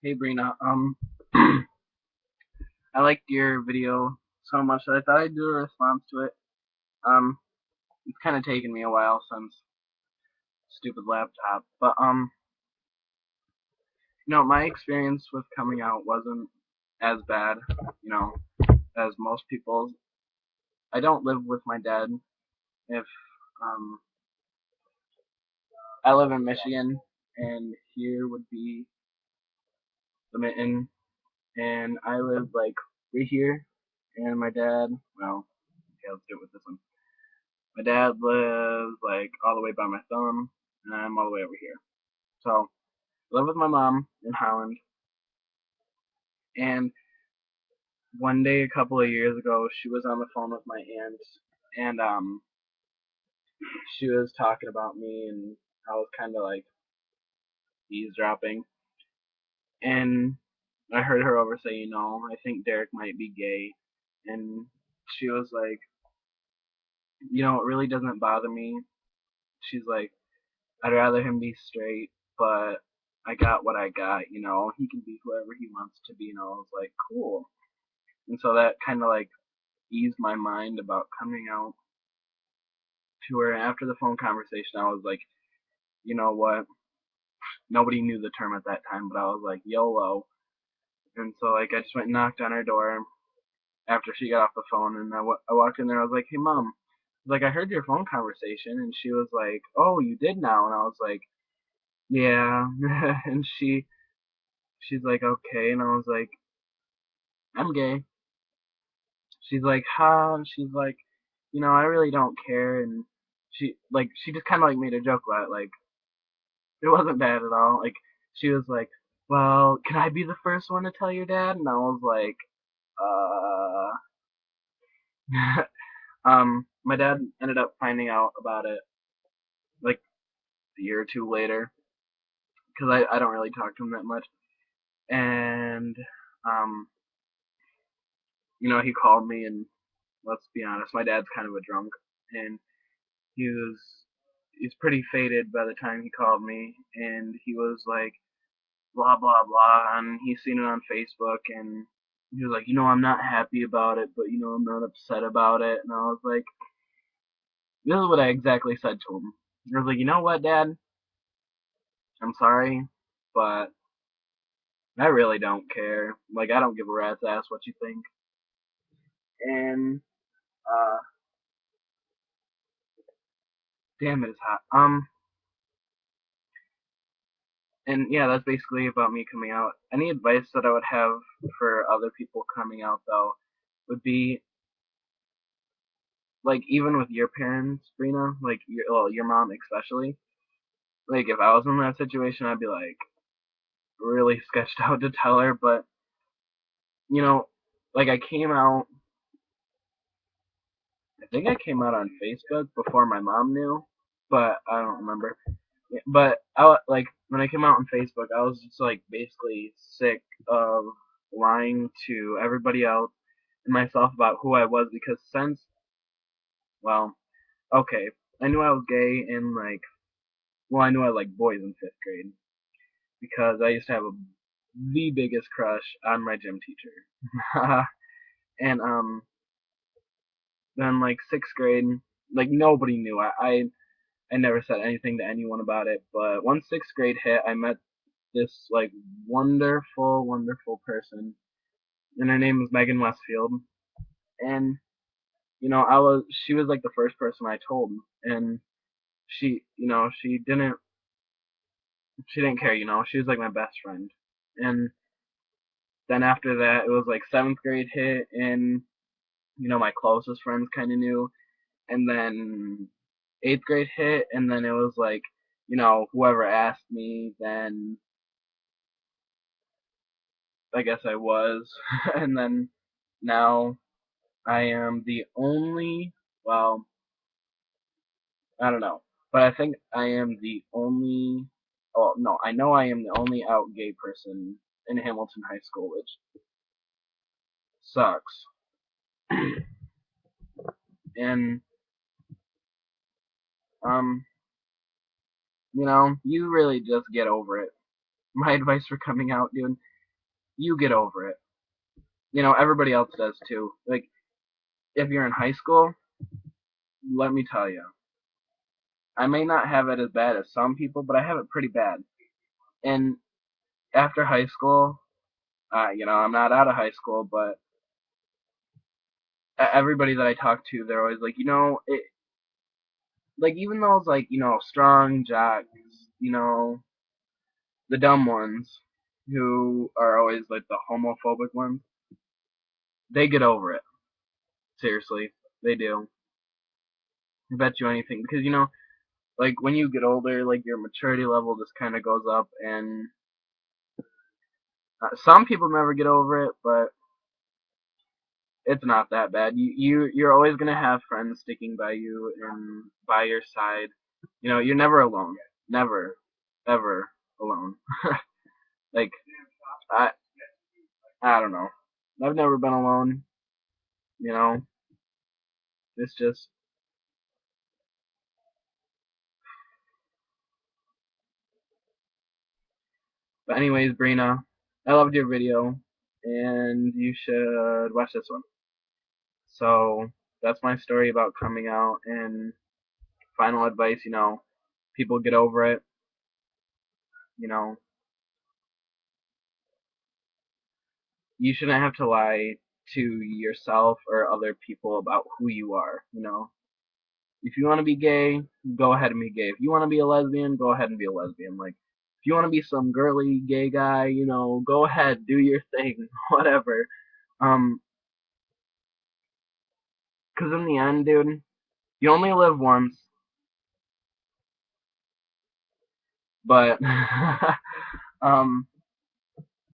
Hey Brina, I liked your video so much that I thought I'd do a response to it. Um, it's kind of taken me a while since stupid laptop, but my experience with coming out wasn't as bad, you know, as most people's. I don't live with my dad. If um, I live in Michigan, and here would be the Mitten, and I live like right here, and my dad, well, okay, let's do it with this one. My dad lives like all the way by my thumb, and I'm all the way over here. So I live with my mom in Holland, and one day a couple of years ago, she was on the phone with my aunt, and she was talking about me, and I was kind of like eavesdropping, and I heard her over say, I think Derek might be gay, and she was like, it really doesn't bother me. She's like, I'd rather him be straight, but I got what I got. He can be whoever he wants to be, and I was like, cool. And so that kind of like eased my mind about coming out to her. And after the phone conversation, I was like, you know what? Nobody knew the term at that time, but I was like, YOLO. And so like I just went and knocked on her door after she got off the phone, and I walked in there. I was like, hey mom, like I heard your phone conversation, and she was like, oh, you did now, and I was like, yeah. And she's like, okay, and I was like, I'm gay. She's like, huh? She's like, I really don't care, and she just kind of like made a joke about it, like it wasn't bad at all. Like she was like, well, can I be the first one to tell your dad? And I was like, my dad ended up finding out about it like a year or two later, because I don't really talk to him that much, and um, he called me, and let's be honest, my dad's kind of a drunk, and he was he's pretty faded by the time he called me, and he was like blah blah blah, and he's seen it on Facebook, and he was like, I'm not happy about it, but I'm not upset about it, and I was like, this is what I exactly said to him. I was like, you know what, Dad, I'm sorry, but I really don't care. Like, I don't give a rat's ass what you think. And uh, damn, it is hot. And yeah, that's basically about me coming out. Any advice that I would have for other people coming out though would be like even with your parents, Brina, like your mom especially. Like if I was in that situation, I'd be like really sketched out to tell her, but you know, like I came out. I think I came out on Facebook before my mom knew, but I don't remember. Yeah, but like when I came out on Facebook, I was just like basically sick of lying to everybody else and myself about who I was, because well, okay, I knew I was gay in like, well, I knew I liked boys in fifth grade because I used to have the biggest crush on my gym teacher. And then like sixth grade, like nobody knew. I never said anything to anyone about it, but once sixth grade hit, I met this like wonderful, wonderful person, and her name was Megan Westfield. And she was like the first person I told, and she didn't care. She was like my best friend. And then after that, it was like seventh grade hit, and my closest friends kind of knew. And then eighth grade hit, and then it was like, whoever asked me, then I guess I was. And then now I am the only, well, I don't know, but I think I am the only, oh, no, I know I am the only out gay person in Hamilton High School, which sucks. And, um, you really just get over it. My advice for coming out, dude, you get over it. You know, everybody else does too. Like, if you're in high school, let me tell you, I may not have it as bad as some people, but I have it pretty bad. And after high school, you know, I'm not out of high school, but everybody that I talk to, they're always like, you know, like even those like, you know, strong jocks, you know, the dumb ones who are always like the homophobic ones, they get over it. Seriously, they do. I bet you anything because you know, like when you get older, like your maturity level just kind of goes up, and some people never get over it, but it's not that bad. You're always gonna have friends sticking by you and by your side. You know, you're never alone. Never, ever alone. Like I I don't know. I've never been alone. You know, it's just. But anyways, Brina, I loved your video, and you should watch this one. So that's my story about coming out, and final advice. You know, people get over it. You know, you shouldn't have to lie to yourself or other people about who you are. You know, if you want to be gay, go ahead and be gay. If you want to be a lesbian, go ahead and be a lesbian. Like, if you want to be some girly gay guy, you know, go ahead, do your thing, whatever. Um, 'Cause in the end, dude, you only live once. But, um,